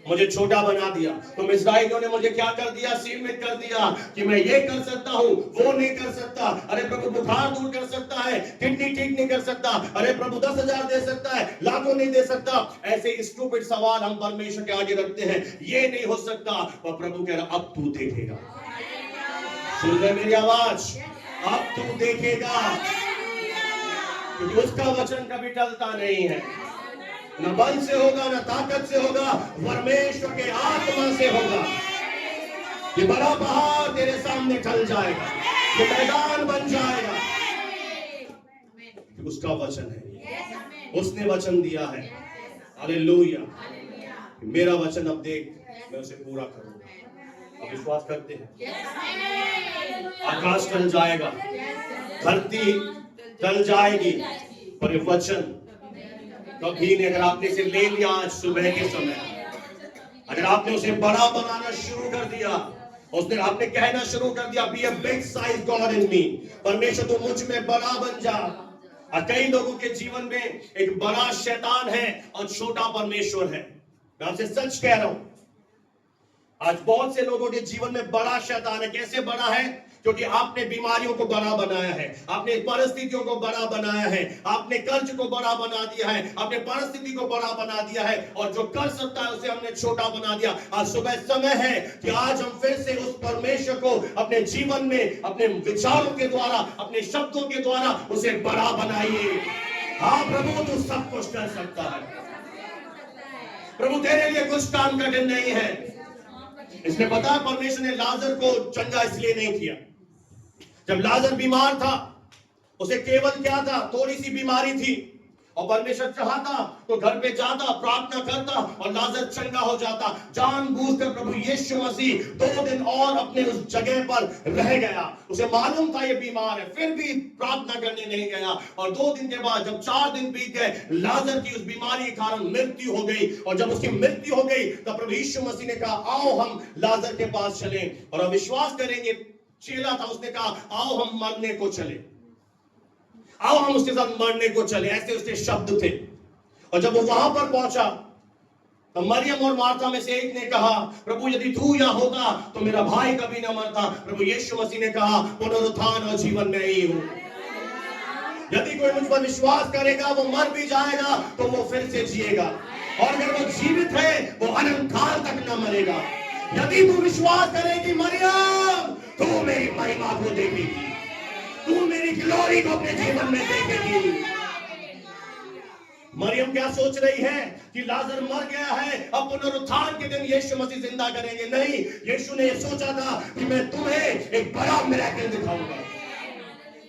मुझे छोटा बना दिया। तो इस्राएलियों ने मुझे क्या कर दिया? सीमित कर दिया कि मैं ये कर सकता हूँ, वो नहीं कर सकता। अरे प्रभु बुखार दूर कर सकता है, किडनी ठीक नहीं कर सकता। अरे प्रभु 10,000 दे सकता है, लाखों नहीं दे सकता। ऐसे स्टूपिड सवाल हम परमेश्वर के आगे रखते हैं, ये नहीं हो सकता। और प्रभु कह रहा अब तू देखेगा। सुन रहे मेरी आवाज? अब तू देखेगा, क्योंकि उसका वचन कभी टलता नहीं है। न बल से होगा, न ताकत से होगा, परमेश्वर के आत्मा से होगा। ये बड़ा पहाड़ तेरे सामने टल जाएगा, ये मैदान बन जाएगा। उसका वचन है, उसने वचन दिया है। हालेलुया। मेरा वचन अब देख, मैं उसे पूरा करूंगा। अब विश्वास करते हैं? आकाश टल जाएगा, धरती टल जाएगी, पर ये वचन कभी नहीं। अगर आपने इसे ले लिया आज सुबह के समय, अगर आपने उसे बड़ा बनाना शुरू कर दिया, उसने आपने कहना शुरू कर दिया, be a big size god in me, परमेश्वर तू मुझ में बड़ा बन जा। और कई लोगों के जीवन में एक बड़ा शैतान है और छोटा परमेश्वर है। मैं आपसे सच कह रहा हूं, आज बहुत से लोगों के जीवन में बड़ा शैतान है। कैसे बड़ा है? क्योंकि आपने बीमारियों को बड़ा बनाया है, आपने परिस्थितियों को बड़ा बनाया है, आपने कर्ज को बड़ा बना दिया है, आपने परिस्थिति को बड़ा बना दिया है, और जो कर सकता है उसे हमने छोटा बना दिया। आज सुबह समय है कि आज हम फिर से उस परमेश्वर को अपने जीवन में, अपने विचारों के द्वारा, अपने शब्दों के द्वारा उसे बड़ा बनाइए। हाँ प्रभु, तू सब कुछ कर सकता है। प्रभु तेरे लिए कुछ काम कठिन नहीं है। इसमें पता है परमेश्वर ने लाजर को चंगा इसलिए नहीं किया। जब लाजर बीमार था, उसे केवल क्या था? थोड़ी सी बीमारी थी, और परमेश्वर चाहता तो घर पे जाता, प्रार्थना करता और लाजर चंगा हो जाता। जानबूझकर प्रभु यीशु मसीह 2 दिन और अपने उस जगह पर रह गया। उसे मालूम था ये बीमार है, फिर भी प्रार्थना करने नहीं गया। और 2 दिन के बाद जब 4 दिन बीत गए, लाजर की उस बीमारी के कारण मृत्यु हो गई। और जब उसकी मृत्यु हो गई, तब प्रभु यीशु मसीह ने कहा आओ हम लाजर के पास चलें। और अब विश्वास करेंगे, चेला था, उसने कहा आओ हम मरने को चले, आओ हम उसके साथ मरने को चले, ऐसे उसके शब्द थे। और जब वो वहां पर पहुंचा तो मरियम और मार्था में से एक ने कहा प्रभु यदि तू यहाँ होता तो मेरा भाई कभी ना मरता। प्रभु यीशु मसीह ने कहा पुनरुत्थान और जीवन में ही हूं, यदि कोई मुझ पर विश्वास करेगा वो मर भी जाएगा तो वो फिर से जिएगा, और अगर वो जीवित है वो अनंत काल तक न मरेगा। यदि तू विश्वास करेगी मरियम, तू मेरी महिमा को देखेगी, तू मेरी ग्लोरी को अपने जीवन में देखेगी। मरियम क्या सोच रही है कि लाजर मर गया है, अब पुनरुत्थान के दिन यीशु मसीह जिंदा करेंगे। नहीं, यीशु ने यह सोचा था कि मैं तुम्हें एक बड़ा मिरेकल दिखाऊंगा।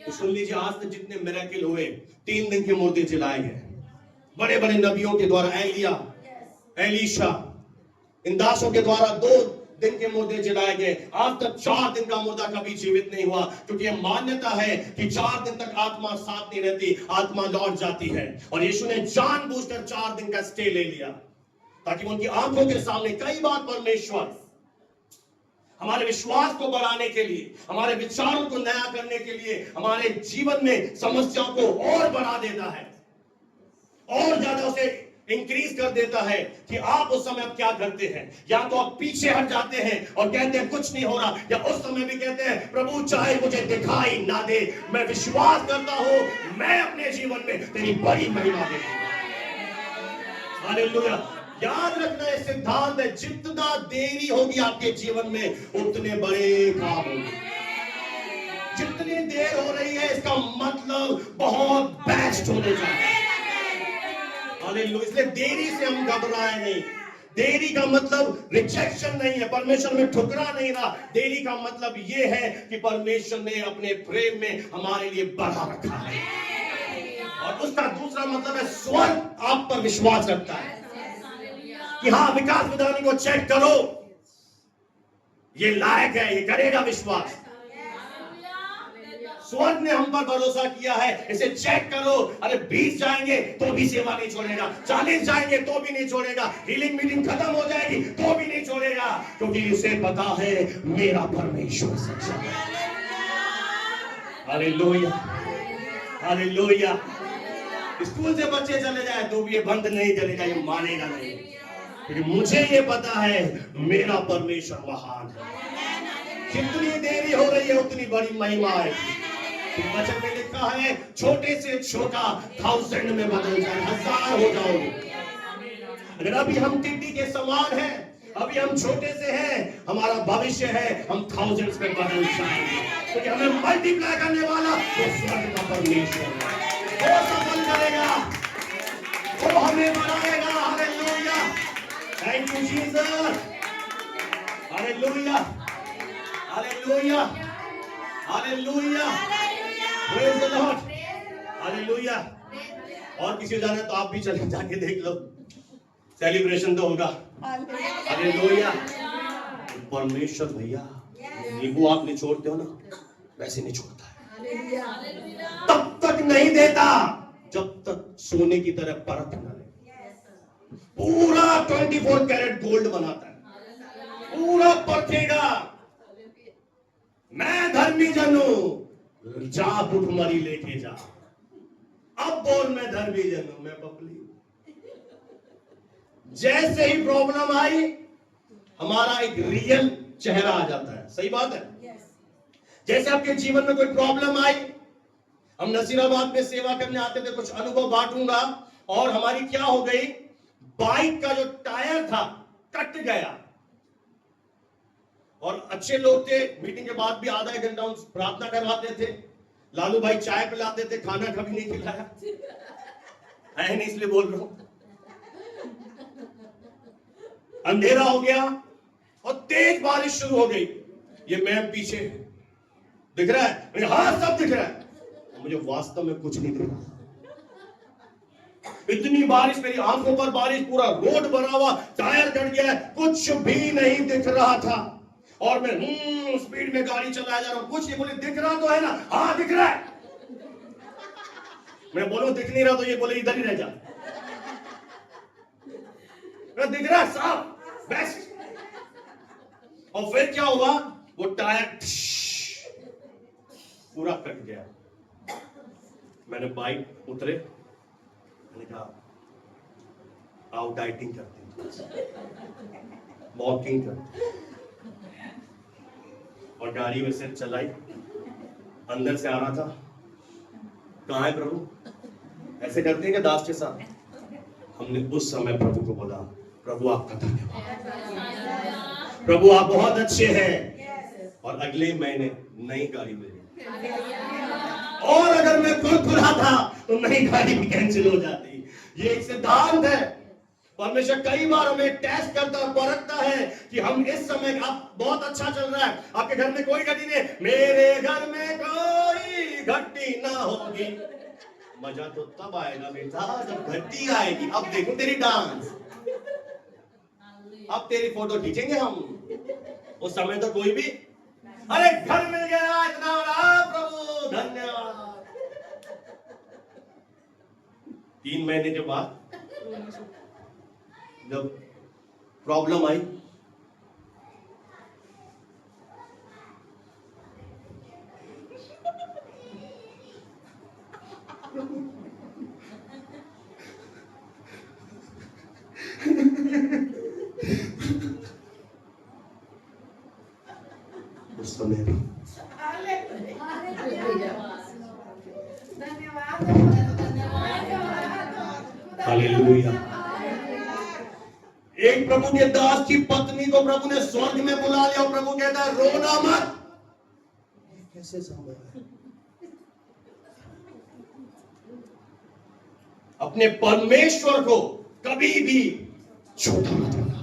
तो सुन लीजिए, आज तक जितने मिरेकल हुए, 3 दिन के मुर्दे जलाए गए बड़े बड़े नबियों के द्वारा, एलिया, एलीशा, इन दासों के द्वारा 2 दिन के मुर्दे जलाए गए। आज तक 4 दिन का मुर्दा कभी जीवित नहीं हुआ, क्योंकि यह मान्यता है कि 4 दिन तक आत्मा साथ नहीं रहती, आत्मा लौट जाती है। और यीशु ने जानबूझकर 4 दिन का स्टे ले लिया ताकि उनकी आंखों के सामने कई बार परमेश्वर हमारे विश्वास को बढ़ाने के लिए, हमारे विचारों को नया करने के लिए, हमारे जीवन में समस्याओं को और बढ़ा देता है, और ज्यादा उसे इंक्रीज कर देता है कि आप उस समय आप क्या करते हैं। या तो आप पीछे हट जाते हैं और कहते हैं कुछ नहीं हो रहा, या उस समय भी कहते हैं प्रभु चाहे मुझे दिखाई ना दे, मैं विश्वास करता हूं मैं अपने जीवन में तेरी बड़ी महिमा देखूंगा। हालेलुया। याद रखना है सिद्धांत है, जितना देरी होगी आपके जीवन में उतने बड़े काम होंगे। जितनी देर हो रही है इसका मतलब बहुत बेस्ट होने जा रहा है। हालेलुया। इसलिए देरी से हम घबराए नहीं। देरी का मतलब रिजेक्शन नहीं है, परमेश्वर में ठुकरा नहीं रहा। देरी का मतलब यह है कि परमेश्वर ने अपने प्रेम में हमारे लिए बढ़ा रखा है, और उसका दूसरा मतलब है स्वर्ग आप पर विश्वास रखता है कि हाँ, विकास विधानी को चेक करो, ये लायक है, ये करेगा विश्वास। स्वर्ग ने हम पर भरोसा किया है, इसे चेक करो। अरे 20 जाएंगे तो भी सेवा नहीं छोड़ेगा, 40 जाएंगे तो भी नहीं छोड़ेगा, हीलिंग मीटिंग खत्म हो जाएगी तो भी नहीं छोड़ेगा, क्योंकि उसे पता है मेरा परमेश्वर सच्चा है। Hallelujah, hallelujah. स्कूल से बच्चे चले जाए तो भी ये बंद नहीं करेगा, ये मानेगा नहीं, क्योंकि मुझे ये पता है मेरा परमेश्वर महान है। जितनी देरी हो रही है उतनी बड़ी महिमा है। वचन में लिखा है छोटे से छोटा 1000 में बदल जाए, 1000 हो जाओगे। अगर अभी हम टिड्डी के समान हैं, अभी हम छोटे से हैं, हमारा भविष्य है हम 1000s में बदल जाएंगे, क्योंकि हमें मल्टीप्लाई करने वाला वो स्वर्ग का परमेश्वर है। वो सफल करेगा, वो हमें बढ़ाएगा। Hallelujah, thank you Jesus. Hallelujah, hallelujah, hallelujah, praise the Lord, hallelujah. और किसी को जाना है तो आप भी चले जाके देख लो, सेलिब्रेशन तो होगा। हालेलुया। परमेश्वर भैया नींबू आप निचोड़ते हो ना, वैसे नहीं छोड़ता है, तब तक नहीं देता जब तक सोने की तरह परख न ले। पूरा 24 कैरेट गोल्ड बनाता है, पूरा परखेगा। मैं धर्मी जन हूं, जा भुखमरी लेके जा। अब बोल मैं धर्मी जन हूं, मैं बबली। जैसे ही प्रॉब्लम आई हमारा एक रियल चेहरा आ जाता है। सही बात है। जैसे आपके जीवन में कोई प्रॉब्लम आई, हम नसीराबाद में सेवा करने आते थे, कुछ अनुभव बांटूंगा, और हमारी क्या हो गई, बाइक का जो टायर था कट गया, और अच्छे लोग थे, मीटिंग के बाद भी आधा 1 घंटा प्रार्थना करवाते थे, लालू भाई चाय पिलाते थे, खाना कभी नहीं खिलाया है, नहीं इसलिए बोल रहा हूं। अंधेरा हो गया और तेज बारिश शुरू हो गई। ये मैम पीछे दिख रहा है, मुझे हाँ सब दिख रहा है, मुझे वास्तव में कुछ नहीं दिख रहा। इतनी बारिश, मेरी आंखों पर बारिश, पूरा रोड बना हुआ, टायर कट गया, कुछ भी नहीं दिख रहा था, और मैं स्पीड में गाड़ी चलाया जा रहा हूं, कुछ नहीं। बोले दिख रहा तो है ना, हाँ दिख रहा है। मैं बोलूं दिख नहीं रहा तो ये बोले इधर ही रह जा। दिख रहा है साफ, बेस्ट। और फिर क्या हुआ, वो टायर पूरा कट गया। मैंने बाइक उतरे, मैंने कहा आओ डाइटिंग करते हैं, वॉकिंग करते हैं। और गाड़ी में से चलाई, अंदर से आ रहा था, कहाँ है प्रभु, ऐसे करते हैं कि दास के साथ। हमने उस समय प्रभु को बोला, प्रभु आपका धन्यवाद, प्रभु आप बहुत अच्छे हैं। और अगले महीने नई गाड़ी मिली। और अगर मैं खुरखुरा था तो नई गाड़ी भी कैंसिल हो जाती। ये एक सिद्धांत है। परमेश्वर कई बार हमें टेस्ट करता और परखता है कि हम इस समय, आप बहुत अच्छा चल रहा है, आपके घर में कोई घटी नहीं, मेरे घर में कोई घटी ना होगी। मजा तो तब आएगा बेटा जब घटी आएगी। अब देखो तेरी डांस, अब तेरी फोटो खींचेंगे हम। उस समय तो कोई भी, अरे घर मिल गया इतना बड़ा, प्रभु धन्यवाद। 3 महीने के बाद जब प्रॉब्लम आई, उस समय भी हालेलुया। एक प्रभु के दास की पत्नी को प्रभु ने स्वर्ग में बुला लिया और प्रभु कहता है रोना मत। कैसे संभव है? अपने परमेश्वर को कभी भी छोटा मत करना,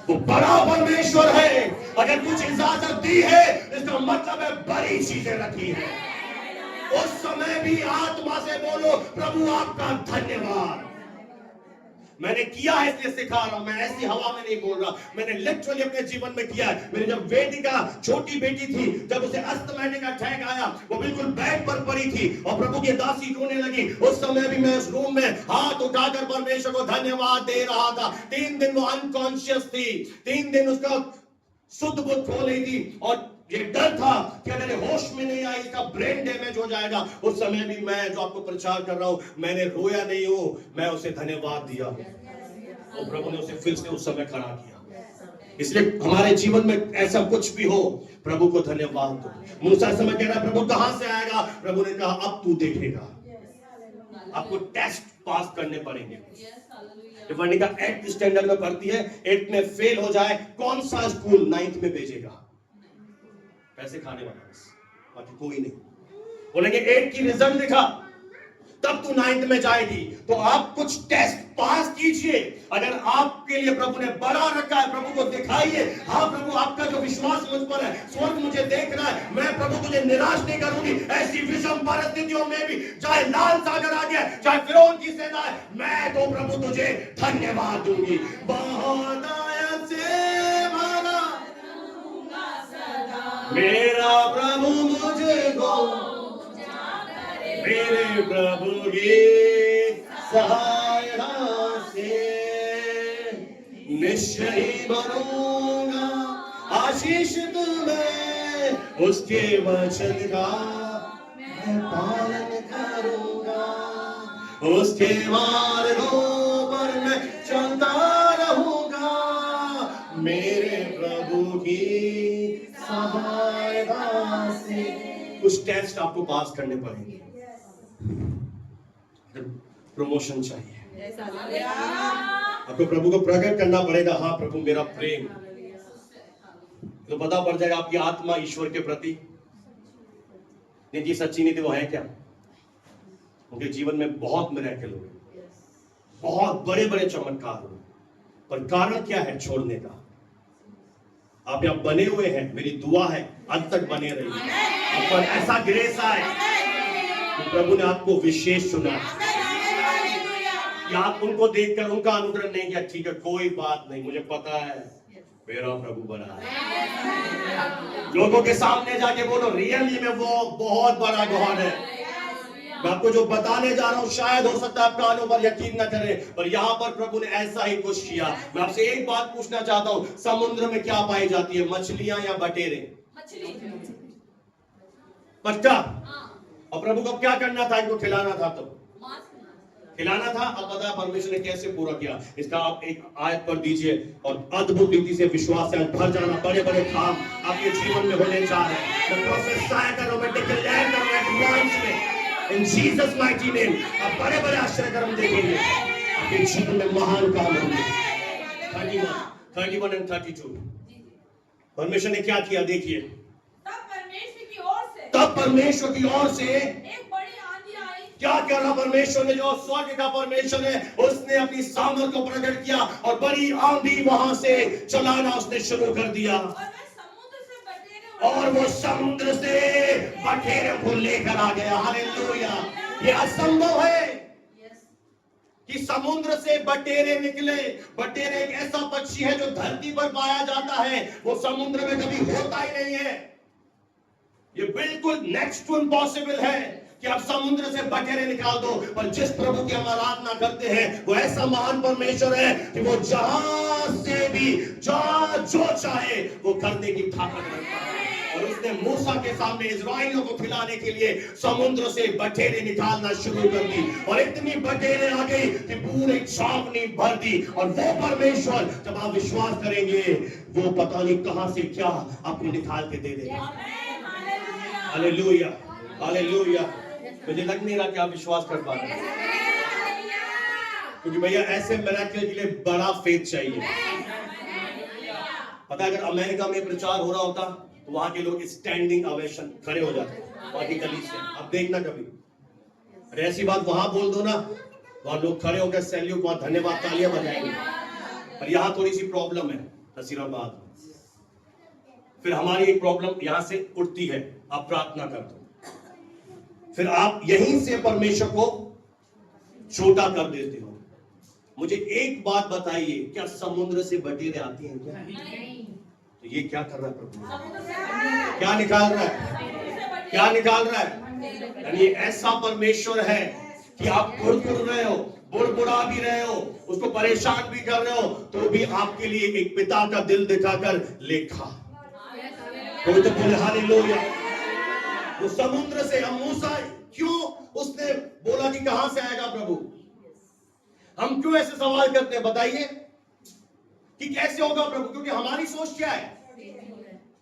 वो बड़ा परमेश्वर है। अगर कुछ इजाजत दी है इसका मतलब है बड़ी चीजें रखी है। उस समय भी आत्मा से बोलो, प्रभु आपका धन्यवाद। मैंने किया है इसलिए सिखा रहा हूं, मैं ऐसी हवा में नहीं बोल रहा, मैंने लिटरली अपने जीवन में किया है। मेरी जब बेटी का, छोटी बेटी थी, जब उसे अस्थमा का अटैक आया, वो बिल्कुल बेड पर पड़ी थी और प्रभु की दासी रोने लगी। उस समय भी मैं उस रूम में हाथ उठाकर परमेश्वर को धन्यवाद दे रहा था। 3 दिन वो अनकॉन्शियस थी, 3 दिन उसका शुद्ध बुद्ध खो रही थी और ये डर था कि अगर होश में नहीं आई इसका ब्रेन डैमेज हो जाएगा। उस समय भी मैं जो आपको प्रचार कर रहा हूं, मैंने रोया नहीं हूं, मैं उसे धन्यवाद दिया और प्रभु ने उसे फिर से उस समय खड़ा किया। इसलिए हमारे जीवन में ऐसा कुछ भी हो, प्रभु को धन्यवाद दो। मूसा समय कह रहा प्रभु कहां से आएगा, प्रभु ने कहा अब तू देखेगा, आपको टेस्ट पास करने पड़ेंगे। वर्णिका 8th स्टैंडर्ड में पढ़ती है, 8th में फेल हो जाए, कौन सा स्कूल 9th में भेजेगा? पैसे खाने वाला बस, बाकी कोई नहीं। बोलेंगे 8 की रिजल्ट दिखा तब तू 9th में जाएगी। तो आप कुछ टेस्ट पास कीजिए। अगर आपके लिए प्रभु ने बड़ा रखा है, प्रभु को दिखाइए, हाँ प्रभु आपका जो विश्वास मुझ पर है, स्वर्ग मुझे देख रहा है, मैं प्रभु तुझे निराश नहीं करूंगी। ऐसी विषम परिस्थितियों में भी, चाहे लाल सागर आ गया, चाहे फिरौन की सेना है, मैं तो प्रभु तुझे धन्यवाद दूंगी। बहुत आया से माना मेरा प्रभु मुझको, मेरे प्रभु की सहायता से निश्चय ही बनूंगा। आशीष तुम्हें उसके वचन का मैं पालन करूंगा, उसके मार्गों पर मैं चलता रहूंगा। मेरे प्रभु की सहायता से कुछ टेस्ट आपको पास करने पड़ेंगे। प्रमोशन चाहिए, आपको प्रभु को प्रकट करना पड़ेगा, हाँ प्रभु मेरा प्रेम, तो पता पड़ जाएगा आपकी आत्मा ईश्वर के प्रति निजी सच्ची नीति वो है क्या। उनके जीवन में बहुत मिरेकल हुए, बहुत बड़े बड़े चमत्कार हुए, पर कारण क्या है छोड़ने का? आप यहाँ बने हुए हैं, मेरी दुआ है अंत तक बने रहिए, आप पर ऐसा ग्रेस आए कि प्रभु ने आपको विशेष चुना। आप उनको देखकर उनका अनुग्रह नहीं किया, ठीक है कोई बात नहीं, मुझे पता है मेरा प्रभु बना है। लोगों के सामने जाके बोलो रियली में वो बहुत बड़ा गॉड है। मैं आपको जो बताने जा रहा हूं शायद हो सकता है आप कानों पर यकीन न करें, पर यहां पर प्रभु ने ऐसा ही कुछ किया। मैं आपसे एक बात पूछना चाहता हूं, समुद्र में क्या पाई जाती है, मछलियां या बटेरे? पक्का। हाँ, और प्रभु को क्या करना था? इनको खिलाना था, तो मांस खिलाना था। अब पता है परमेश्वर ने कैसे पूरा किया इसका? आप एक आयत पर दीजिए और अद्भुत रीति से विश्वास से भर जाना। बड़े बड़े काम आपके जीवन में होने जा रहे हैं। मैं प्रोफेसाई कर रहा हूं, मैं डिक्लेयर कर रहा हूं एडवांस में इन जीसस माइटी नेम। आप बड़े बड़े आश्चर्य कर्म देखेंगे, आपके जीवन में महान काम होंगे। 31 एंड 32 परमेश्वर ने क्या किया देखिए। तब परमेश्वर की ओर से एक बड़ी आंधी आई। क्या करा परमेश्वर ने? जो स्वर्ग का परमेश्वर है उसने अपनी सामर्थ को प्रकट किया और बड़ी आंधी वहां से चलाना उसने शुरू कर दिया। और वो समुद्र से बटेरों को लेकर आ गया। हालेलुया। ये असंभव है कि समुद्र से बटेरे निकले। बटेरे एक ऐसा पक्षी है जो धरती पर पाया जाता है, वो समुद्र में कभी होता ही नहीं है। ये बिल्कुल नेक्स्ट टू इम्पॉसिबल है कि आप समुद्र से बटेरे निकाल दो। पर जिस प्रभु की हम आराधना करते हैं वो ऐसा महान परमेश्वर है कि वो जहां से भी जहां जो चाहे वो करने की ताकत रखता है। और उसने मूसा के सामने इस्राएलियों को खिलाने के लिए समुद्र से बटेरे निकालना शुरू कर दी। और इतनी बटेरे आ गई कि पूरे छावनी भर दी। और वो परमेश्वर, जब आप विश्वास करेंगे, वो पता नहीं कहां से क्या आपको निकाल के दे देगा। Hallelujah, hallelujah. मुझे लग नहीं रहा कि आप विश्वास कर पा रहे हैं, क्योंकि भैया ऐसे मिरेकल के लिए बड़ा फेथ चाहिए। पता है, अगर अमेरिका में प्रचार हो रहा होता तो वहां के लोग स्टैंडिंग ओवेशन खड़े हो जाते, वहां की गली से। अब देखना कभी अरे ऐसी बात वहां बोल दो ना, वहां लोग खड़े होकर सैल्यूट, वहां धन्यवाद तालियां बजाएंगे। पर यहां थोड़ी सी प्रॉब्लम है नसीराबाद। फिर हमारी एक प्रॉब्लम यहां से उठती है, आप प्रार्थना कर दो, फिर आप यहीं से परमेश्वर को छोटा कर देते हो। मुझे एक बात बताइए, क्या समुद्र से बटेरे आती हैं क्या? तो ये क्या कर रहा है प्रभु? क्या निकाल रहा है? क्या निकाल रहा है? यानी ऐसा परमेश्वर है कि आप कुड़कुड़ रहे हो, बुड़बुड़ा भी रहे हो, उसको परेशान भी कर रहे हो, तो भी आपके लिए एक पिता का दिल दिखाकर लेखा। कोई तो बोले हालेलुया। वो समुद्र से हम मूसा, क्यों उसने बोला कि कहां से आएगा प्रभु? हम क्यों ऐसे सवाल करते हैं बताइए कि कैसे होगा प्रभु? क्योंकि हमारी सोच क्या है?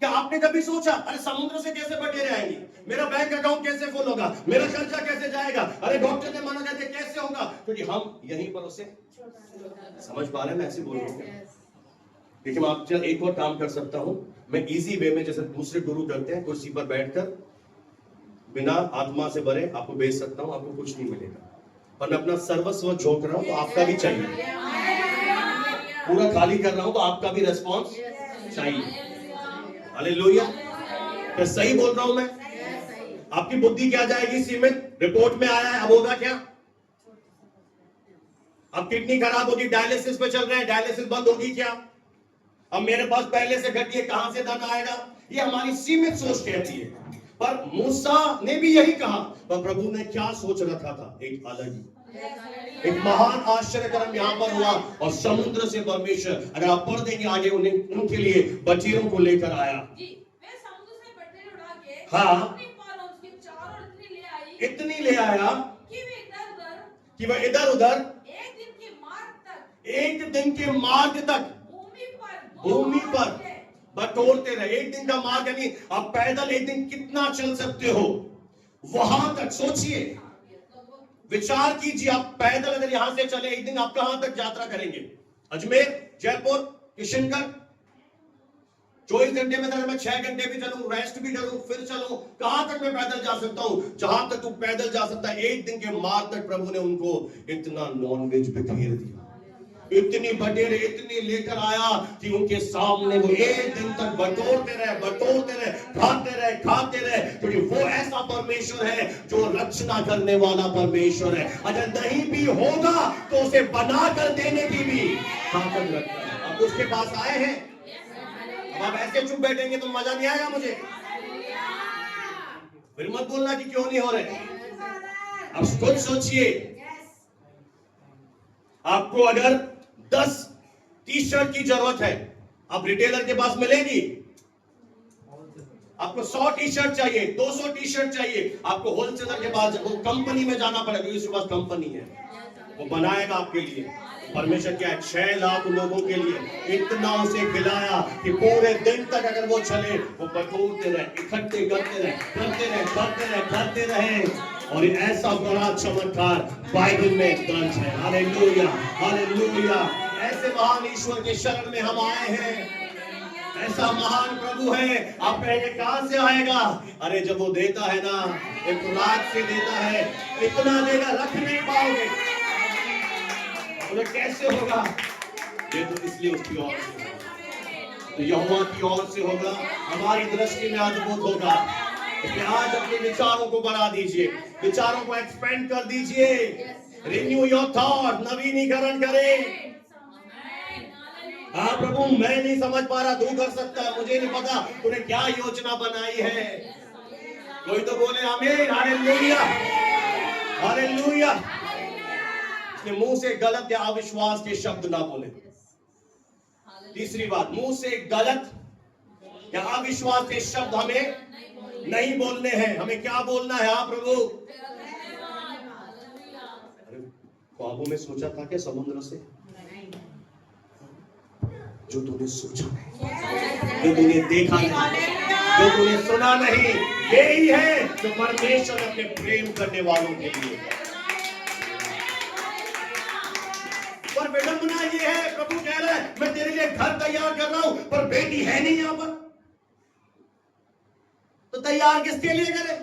क्या आपने कभी सोचा अरे समुद्र से कैसे बटेरे आएंगे? मेरा बैंक अकाउंट कैसे फुल होगा? मेरा खर्चा कैसे जाएगा? अरे डॉक्टर ने मना कर दिया, कैसे होगा? क्योंकि हम यहीं पर उसे समझ पा रहे हैं। मैं ऐसे बोल रहा हूं, देखिए मैं आपसे एक और काम कर सकता हूं। मैं इजी वे में, जैसे दूसरे गुरु करते हैं, कुर्सी पर बैठकर बिना आत्मा से भरे आपको भेज सकता हूं, आपको कुछ नहीं मिलेगा। पर मैं अपना सर्वस्व झोंक रहा हूं तो आपका भी चाहिए। पूरा खाली कर रहा हूं तो आपका भी रेस्पॉन्स चाहिए। हालेलुया। क्या सही बोल रहा हूं मैं? आपकी बुद्धि क्या जाएगी? सीमित। रिपोर्ट में आया है, अब होगा क्या? अब किडनी खराब होगी, डायलिसिस पे चल रहे हैं, डायलिसिस बंद होगी क्या? अब मेरे पास पहले से घटी है, कहां से धन आएगा? ये हमारी सीमित सोच कहती है। पर मूसा ने भी यही कहा, पर प्रभु ने क्या सोच रखा था? एक अलग ही, एक महान आश्चर्य कर्म यहां पर हुआ। और समुद्र से परमेश्वर, अगर आप पढ़ देंगे आगे, उनके लिए बटेरों को लेकर आया। वे समुद्र से बटेरे उड़ा के हाँ, अपनी पालों के चारों इतनी ले आया कि वह इधर उधर एक दिन के मार्ग तक भूमि पर बटोरते रहे। एक दिन का मार्ग, यानी आप पैदल एक दिन कितना चल सकते हो वहां तक सोचिए, विचार कीजिए। आप पैदल अगर यहां से चले एक दिन, आप कहां तक यात्रा करेंगे? अजमेर, जयपुर, किशनगढ़। 24 घंटे में अगर मैं 6 घंटे भी चलूं, रेस्ट भी करूं, फिर चलूं, कहां तक मैं पैदल जा सकता हूं? जहां तक तू पैदल जा सकता है। एक दिन के मार्ग तक प्रभु ने उनको इतना नॉनवेज बिखेर दिया, इतनी बटेरे इतनी लेकर आया कि उनके सामने वो एक दिन तक बटोरते रहे, खाते रहे। क्योंकि वो ऐसा परमेश्वर है जो रचना करने वाला परमेश्वर है। अगर नहीं भी होगा तो उसे बना कर देने की भी ताकत रखता है। अब उसके पास आए हैं, अब आप ऐसे चुप बैठेंगे तो मजा नहीं आएगा मुझे। फिर मत बोलना कि क्यों नहीं हो रहे। अब खुद सोचिए, आपको अगर 10 टी शर्ट की जरूरत है, आप रिटेलर के पास मिलेगी? आपको 100 टी शर्ट चाहिए, 200 टी शर्ट चाहिए, आपको होलसेलर के पास, वो कंपनी में जाना पड़ेगा, क्योंकि उसके पास कंपनी है, वो बनाएगा आपके लिए। परमेश्वर क्या है, 6 लाख लोगों के लिए इतना उसे खिलाया कि पूरे दिन तक अगर वो चले, वो बटोरते रहे, इकट्ठे करते रहे, करते रहे। और ऐसा बड़ा चमत्कार बाइबल में दर्ज है। Hallelujah, hallelujah. ऐसे महान ईश्वर के शरण में हम आए हैं, ऐसा महान प्रभु है। आप कहेंगे कहां से आएगा? अरे जब वो देता है ना, एक खुराक से देता है, इतना देगा रख नहीं पाओगे। बोले कैसे होगा? ये तो इसलिए उसकी ओर से, तो यहोवा की ओर से होगा, हमारी दृष्टि में अद्भुत होगा। इसलिए आज अपने विचारों को बढ़ा दीजिए, विचारों को एक्सपेंड कर दीजिए। रिन्यू योर थॉट, नवीनीकरण करें। हाँ प्रभु, मैं नहीं समझ पा रहा, तू कर सकता है, मुझे नहीं पता तूने क्या योजना बनाई है। कोई तो बोले आमीन, हालेलुया, हालेलुया। इसलिए मुंह से गलत या अविश्वास के शब्द ना बोले। तीसरी बात, मुंह से गलत या अविश्वास के शब्द हमें नहीं बोलने हैं। हमें क्या बोलना है? हाँ प्रभु, अरे ख्वाबों में सोचा था क्या समुद्र से? जो तूने सोचा नहीं, जो तूने देखा नहीं, जो तूने सुना नहीं, यही है जो परमेश्वर अपने प्रेम करने वालों के लिए। पर विडंबना ये है, प्रभु कह रहा है मैं तेरे लिए घर तैयार कर रहा हूं, पर बेटी है नहीं यहां पर, तो तैयार किसके लिए करे?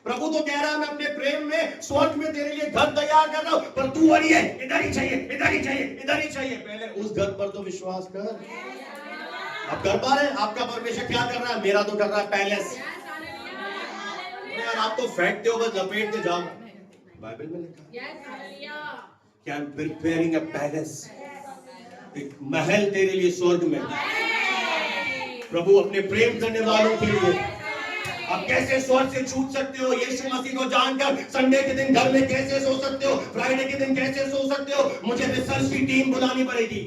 प्रभु तो कह रहा है मैं अपने प्रेम में स्वर्ग में तेरे लिए घर तैयार कर रहा हूं, पर तू वही है, इधर ही चाहिए, इधर ही चाहिए, इधर ही चाहिए। पहले उस घर पर तो विश्वास कर। आप कर पा रहे हैं? आपका परमेश्वर क्या कर रहा है? मेरा तो कर रहा है पैलेस। यार आप तो फेंकते हो, बस लपेटते जाओ। बाइबल में लिखा है, I am preparing a palace, एक महल तेरे लिए स्वर्ग में। प्रभु अपने प्रेम करने वालों के लिए। आप कैसे स्वर्ग से छूट सकते हो? यीशु मसीह को जानकर संडे के दिन घर में कैसे सो सकते हो? फ्राइडे के दिन कैसे सो सकते हो? मुझे रिसर्च की टीम बुलानी पड़ेगी।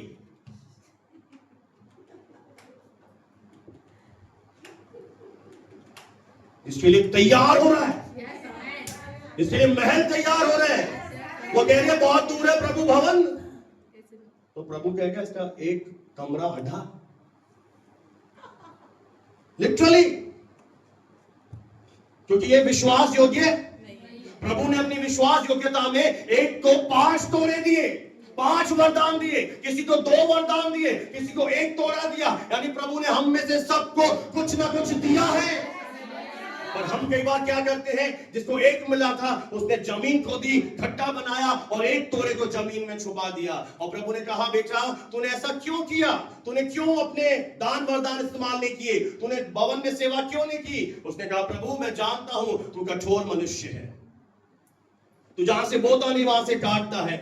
इसके लिए तैयार हो रहा है, इसके लिए महल तैयार हो रहे हैं। वो कह रहे बहुत दूर है प्रभु भवन, तो प्रभु कहेगा इसका एक कमरा हटा, लिटरली, क्योंकि ये विश्वास योग्य है। प्रभु ने अपनी विश्वास योग्यता में एक को 5 तोड़े दिए, 5 वरदान दिए, किसी को 2 वरदान दिए, किसी को 1 तोड़ा दिया। यानी प्रभु ने हम में से सबको कुछ ना कुछ दिया है। पर हम कई बार क्या करते हैं, जिसको 1 मिला था उसने जमीन खोदी, खड्डा बनाया और 1 तोड़े को जमीन में छुपा दिया। और प्रभु ने कहा बेटा तूने ऐसा क्यों किया? तूने क्यों अपने दान वरदान इस्तेमाल नहीं किए? तूने भवन में सेवा क्यों नहीं की? उसने कहा प्रभु मैं जानता हूं तू कठोर मनुष्य है, तू जहां से बोता नहीं वहां से काटता है।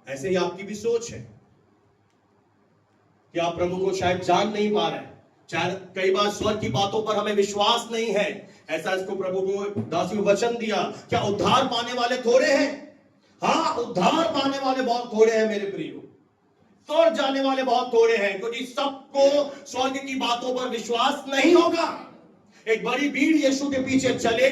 ऐसे ही आपकी भी सोच है कि आप प्रभु को शायद जान नहीं पा रहे हैं, शायद कई बार स्वर्ग की बातों पर हमें विश्वास नहीं है। ऐसा इसको प्रभु को दासी को वचन दिया, क्या उद्धार पाने वाले थोड़े हैं? हाँ, उद्धार पाने वाले बहुत थोड़े हैं मेरे प्रियो, स्वर्ग जाने वाले बहुत थोड़े हैं, क्योंकि सबको स्वर्ग की बातों पर विश्वास नहीं होगा। एक बड़ी भीड़ यीशु के पीछे चले